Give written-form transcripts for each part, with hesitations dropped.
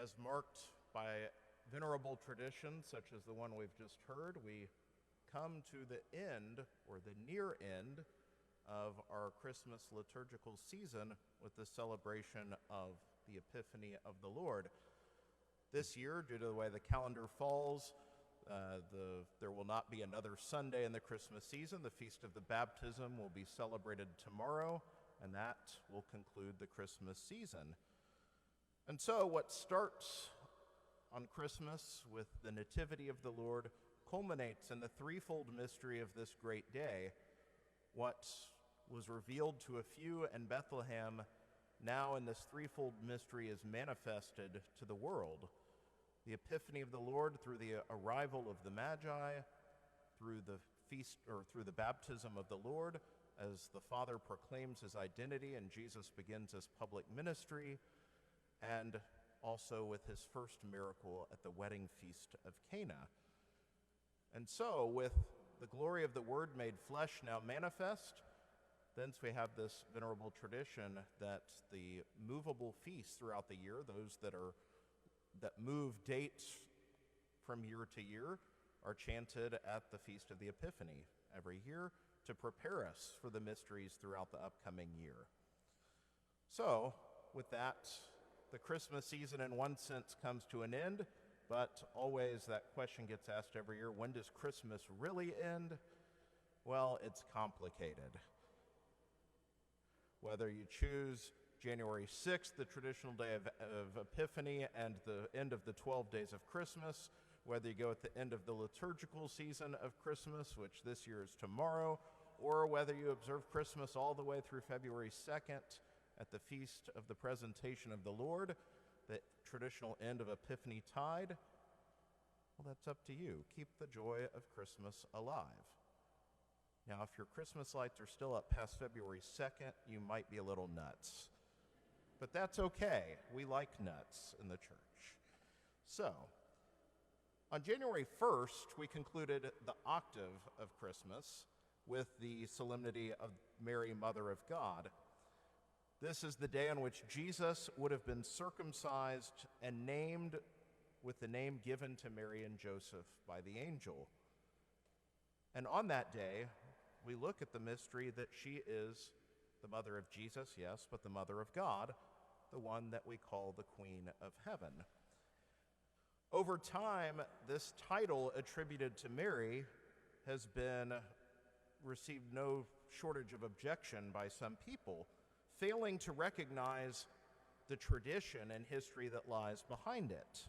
as marked by venerable traditions such as the one we've just heard, we come to the end, or the near end, of our Christmas liturgical season with the celebration of the Epiphany of the Lord. This year, due to the way the calendar falls, there will not be another Sunday in the Christmas season. The Feast of the Baptism will be celebrated tomorrow, and that will conclude the Christmas season. And so what starts on Christmas with the Nativity of the Lord culminates in the threefold mystery of this great day. What was revealed to a few in Bethlehem, now in this threefold mystery is manifested to the world. The Epiphany of the Lord through the arrival of the Magi, through the feast, or through the baptism of the Lord, as the Father proclaims his identity and Jesus begins his public ministry, and also with his first miracle at the wedding feast of Cana. And so, with the glory of the Word made flesh now manifest, thence we have this venerable tradition that the movable feasts throughout the year, those that move dates from year to year, are chanted at the Feast of the Epiphany every year to prepare us for the mysteries throughout the upcoming year. So, with that, the Christmas season in one sense comes to an end, but always that question gets asked every year, when does Christmas really end? Well, it's complicated. Whether you choose January 6th, the traditional day of Epiphany, and the end of the 12 days of Christmas, whether you go at the end of the liturgical season of Christmas, which this year is tomorrow, or whether you observe Christmas all the way through February 2nd at the Feast of the Presentation of the Lord, the traditional end of Epiphany tide, well, that's up to you. Keep the joy of Christmas alive. Now, if your Christmas lights are still up past February 2nd, you might be a little nuts. But that's okay. We like nuts in the church. So, on January 1st, we concluded the octave of Christmas with the solemnity of Mary, Mother of God. This is the day on which Jesus would have been circumcised and named with the name given to Mary and Joseph by the angel. And on that day, we look at the mystery that she is the mother of Jesus, yes, but the mother of God, the one that we call the Queen of Heaven. Over time, this title attributed to Mary has received no shortage of objection by some people, failing to recognize the tradition and history that lies behind it.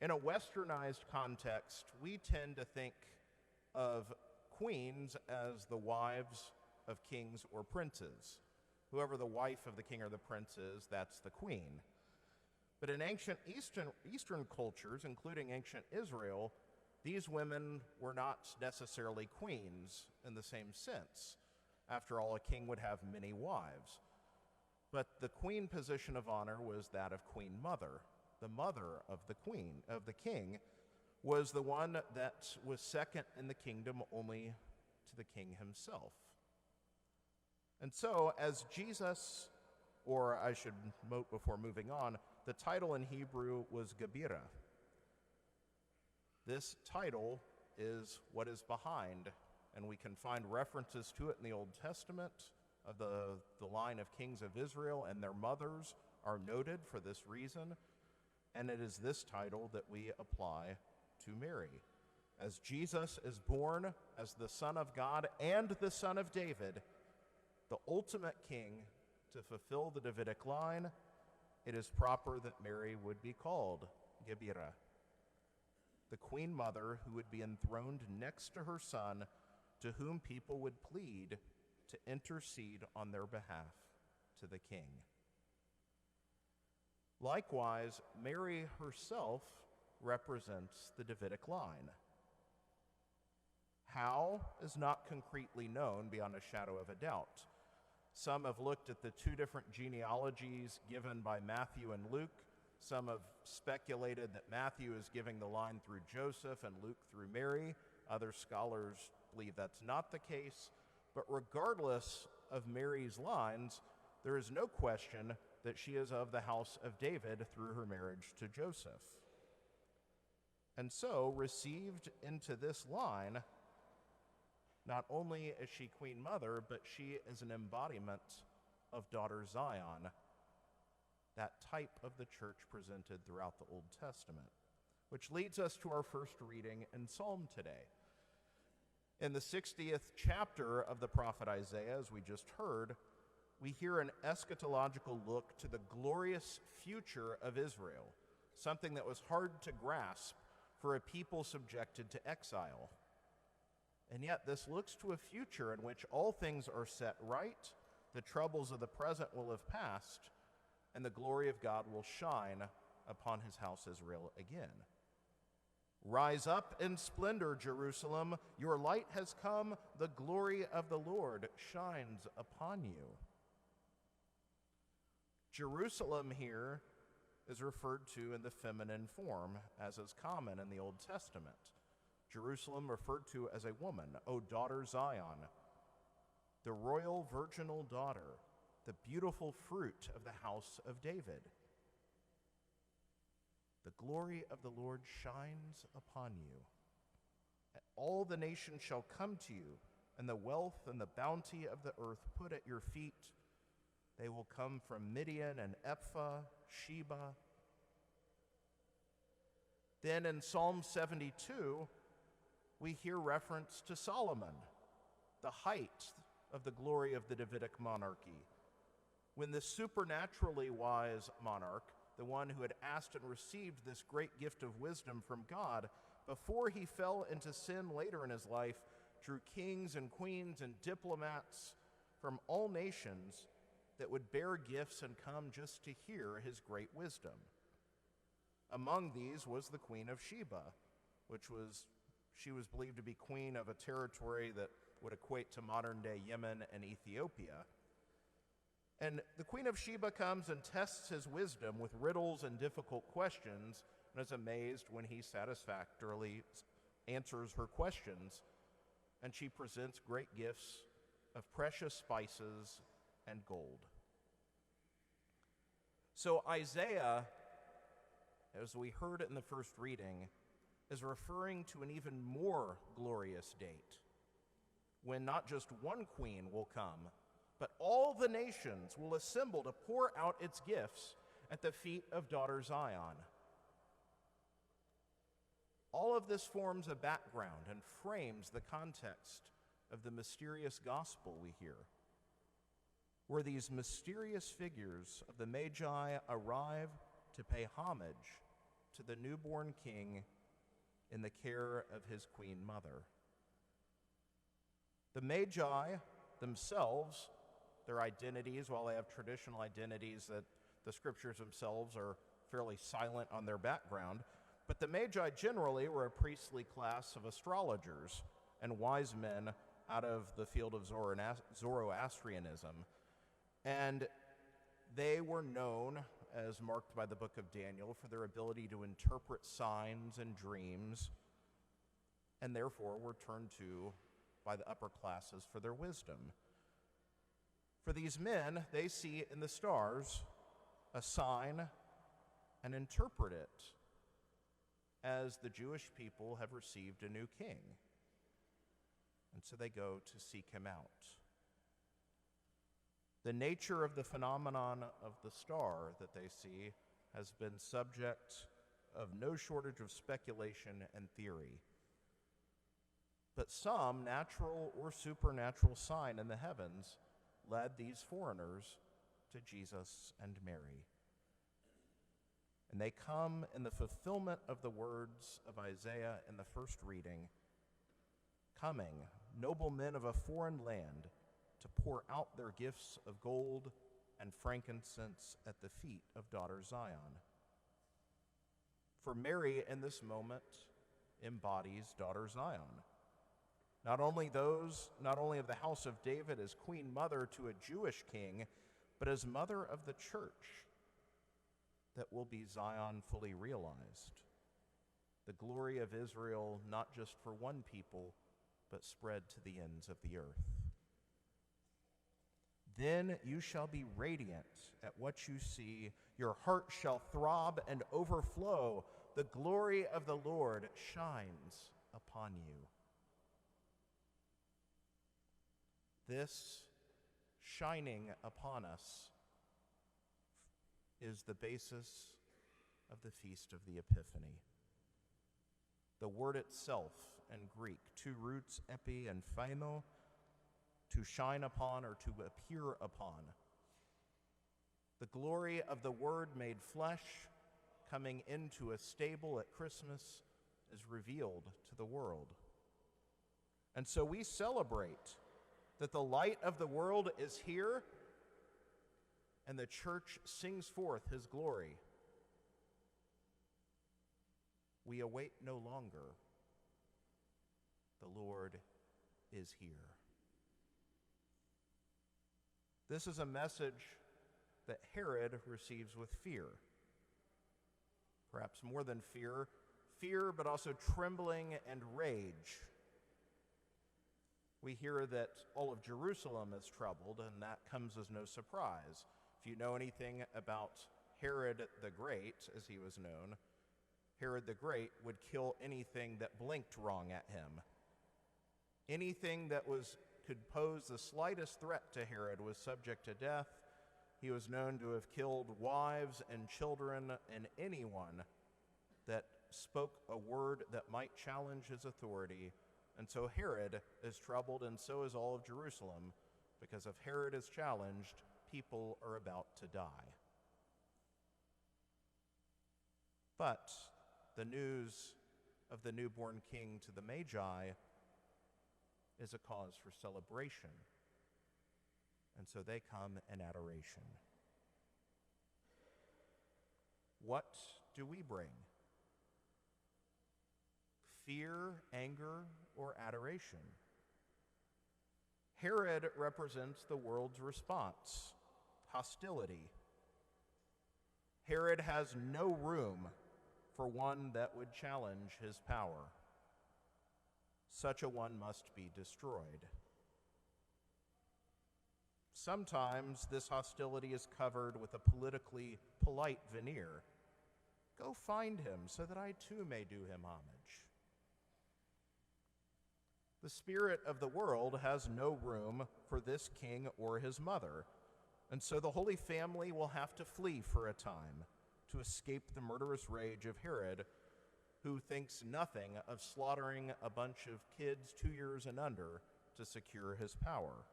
In a westernized context, we tend to think of queens as the wives of kings or princes. Whoever the wife of the king or the prince is, that's the queen. But in ancient Eastern cultures, including ancient Israel, these women were not necessarily queens in the same sense. After all, a king would have many wives. But the queen position of honor was that of Queen Mother. The mother of the queen, of the king, was the one that was second in the kingdom only to the king himself. And so, as Jesus, or I should note before moving on, the title in Hebrew was Gebira. This title is what is behind, and we can find references to it in the Old Testament. Of the line of kings of Israel and their mothers are noted for this reason, and it is this title that we apply to Mary. As Jesus is born as the Son of God and the Son of David, the ultimate king to fulfill the Davidic line, it is proper that Mary would be called Gebira, the Queen Mother who would be enthroned next to her Son, to whom people would plead to intercede on their behalf to the King. Likewise, Mary herself represents the Davidic line. How is not concretely known beyond a shadow of a doubt. Some have looked at the two different genealogies given by Matthew and Luke. Some have speculated that Matthew is giving the line through Joseph and Luke through Mary. Other scholars believe that's not the case. But regardless of Mary's lines, there is no question that she is of the house of David through her marriage to Joseph. And so, received into this line, not only is she Queen Mother, but she is an embodiment of Daughter Zion, that type of the church presented throughout the Old Testament. Which leads us to our first reading in Psalm today. In the 60th chapter of the prophet Isaiah, as we just heard, we hear an eschatological look to the glorious future of Israel, something that was hard to grasp for a people subjected to exile. And yet this looks to a future in which all things are set right, the troubles of the present will have passed, and the glory of God will shine upon his house Israel again. Rise up in splendor, Jerusalem. Your light has come. The glory of the Lord shines upon you. Jerusalem here is referred to in the feminine form, as is common in the Old Testament. Jerusalem referred to as a woman, O daughter Zion, the royal virginal daughter, the beautiful fruit of the house of David. The glory of the Lord shines upon you. All the nations shall come to you, and the wealth and the bounty of the earth put at your feet. They will come from Midian and Ephah, Sheba. Then in Psalm 72, we hear reference to Solomon, the height of the glory of the Davidic monarchy, when the supernaturally wise monarch, the one who had asked and received this great gift of wisdom from God, before he fell into sin later in his life, drew kings and queens and diplomats from all nations that would bear gifts and come just to hear his great wisdom. Among these was the Queen of Sheba, she was believed to be queen of a territory that would equate to modern-day Yemen and Ethiopia. And the Queen of Sheba comes and tests his wisdom with riddles and difficult questions, and is amazed when he satisfactorily answers her questions, and she presents great gifts of precious spices and gold. So Isaiah, as we heard it in the first reading, is referring to an even more glorious date, when not just one queen will come, but all the nations will assemble to pour out its gifts at the feet of daughter Zion. All of this forms a background and frames the context of the mysterious gospel we hear, where these mysterious figures of the Magi arrive to pay homage to the newborn king in the care of his queen mother. The Magi themselves, their identities, while they have traditional identities that the scriptures themselves are fairly silent on their background, but the Magi generally were a priestly class of astrologers and wise men out of the field of Zoroastrianism. And they were known, as marked by the book of Daniel, for their ability to interpret signs and dreams, and therefore were turned to by the upper classes for their wisdom. For these men, they see in the stars a sign and interpret it as the Jewish people have received a new king. And so they go to seek him out. The nature of the phenomenon of the star that they see has been subject of no shortage of speculation and theory. But some natural or supernatural sign in the heavens led these foreigners to Jesus and Mary. And they come in the fulfillment of the words of Isaiah in the first reading, coming, noble men of a foreign land, to pour out their gifts of gold and frankincense at the feet of daughter Zion. For Mary in this moment embodies daughter Zion. Not only of the house of David as queen mother to a Jewish king, but as mother of the church that will be Zion fully realized. The glory of Israel, not just for one people, but spread to the ends of the earth. Then you shall be radiant at what you see. Your heart shall throb and overflow. The glory of the Lord shines upon you. This shining upon us is the basis of the Feast of the Epiphany. The word itself in Greek, two roots, epi and phino, to shine upon or to appear upon. The glory of the Word made flesh, coming into a stable at Christmas, is revealed to the world. And so we celebrate that the light of the world is here, and the church sings forth his glory. We await no longer. The Lord is here. This is a message that Herod receives with fear. Perhaps more than fear, but also trembling and rage. We hear that all of Jerusalem is troubled, and that comes as no surprise. If you know anything about Herod the Great, as he was known, Herod the Great would kill anything that blinked wrong at him. Anything that could pose the slightest threat to Herod was subject to death. He was known to have killed wives and children and anyone that spoke a word that might challenge his authority. And so Herod is troubled, and so is all of Jerusalem, because if Herod is challenged, people are about to die. But the news of the newborn king to the Magi is a cause for celebration. And so they come in adoration. What do we bring? Fear, anger, or adoration? Herod represents the world's response, hostility. Herod has no room for one that would challenge his power. Such a one must be destroyed. Sometimes this hostility is covered with a politically polite veneer. Go find him so that I too may do him homage. The spirit of the world has no room for this king or his mother, and so the Holy Family will have to flee for a time to escape the murderous rage of Herod, who thinks nothing of slaughtering a bunch of kids 2 years and under to secure his power.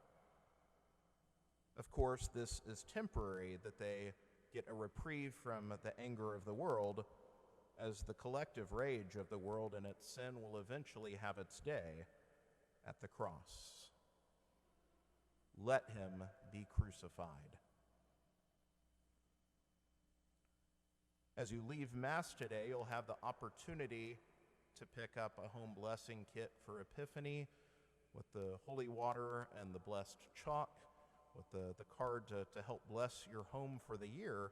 Of course, this is temporary, that they get a reprieve from the anger of the world, as the collective rage of the world and its sin will eventually have its day at the cross. Let him be crucified. As you leave Mass today, you'll have the opportunity to pick up a home blessing kit for Epiphany with the holy water and the blessed chalk, with the card to help bless your home for the year.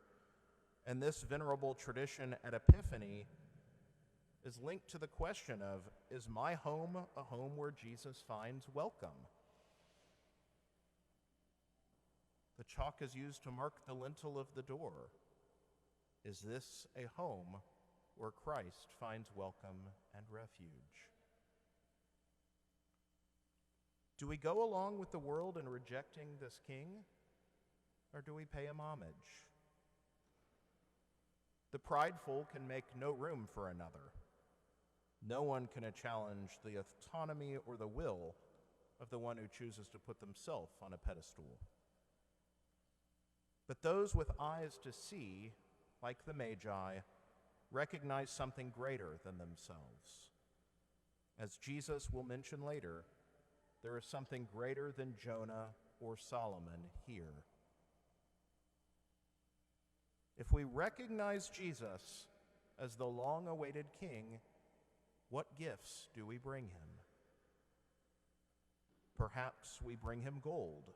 And this venerable tradition at Epiphany is linked to the question of, is my home a home where Jesus finds welcome? The chalk is used to mark the lintel of the door. Is this a home where Christ finds welcome and refuge? Do we go along with the world in rejecting this king, or do we pay him homage? The prideful can make no room for another. No one can challenge the autonomy or the will of the one who chooses to put themselves on a pedestal. But those with eyes to see, like the Magi, recognize something greater than themselves. As Jesus will mention later, there is something greater than Jonah or Solomon here. If we recognize Jesus as the long-awaited King, what gifts do we bring him? Perhaps we bring him gold,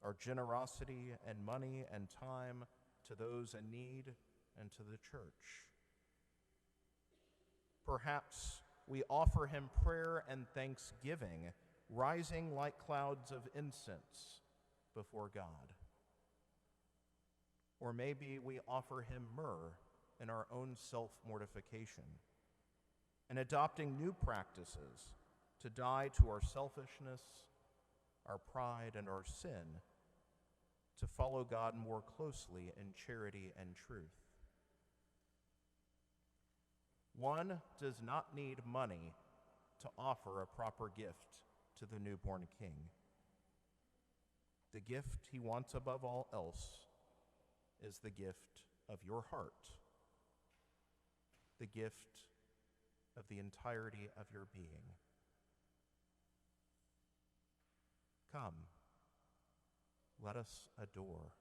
our generosity and money and time to those in need and to the church. Perhaps we offer him prayer and thanksgiving, rising like clouds of incense before God. Or maybe we offer him myrrh in our own self-mortification and adopting new practices to die to our selfishness, our pride, and our sin, to follow God more closely in charity and truth. One does not need money to offer a proper gift to the newborn King. The gift he wants above all else is the gift of your heart, the gift of the entirety of your being. Come, let us adore.